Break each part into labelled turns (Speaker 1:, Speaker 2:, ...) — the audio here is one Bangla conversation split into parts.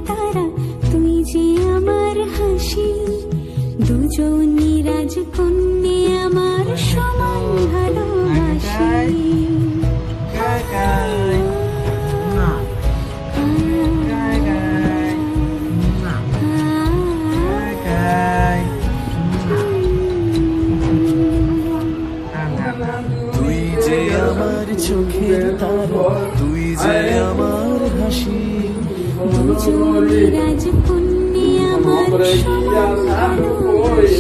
Speaker 1: তারা তুই যে আমার হাসি দুজনই রাজকন্যে আমার সমান ভালোবাসি
Speaker 2: তুই যে আমার চোখের তারা তুই যে আমার হাসি
Speaker 1: দুজনই রাজকন্যে আমার সমান ভালোবাসি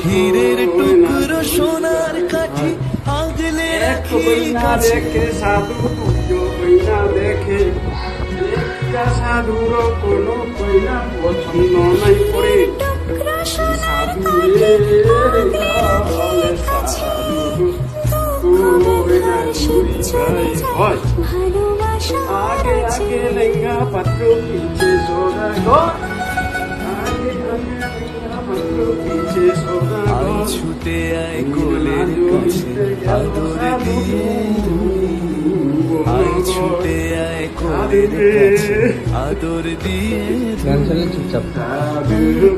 Speaker 2: হীরের টুকরো সোনার কাঠি আগলে রাখি কাছে
Speaker 3: সাধু কইনা দেখে সাধুর কোনো কইনা পছন্দ নাই করে সাধু আগে আগে লেঙ্গা পাত্র পিছে সোনা
Speaker 2: আয় ছুটে আয় কোলের কাছে আদর দিয়ে আয় ছুটে আয় কোলের কাছে আদর দিয়ে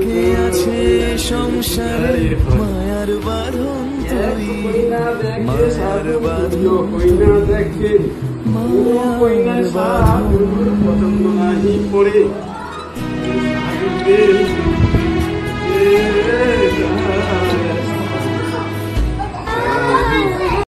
Speaker 2: কে আছে সংসারে মায়ার বাঁধন তুই মায়ার বাঁধন
Speaker 3: দেখে
Speaker 2: মায়ার বাঁধন
Speaker 3: পছন্দ নাই পড়ে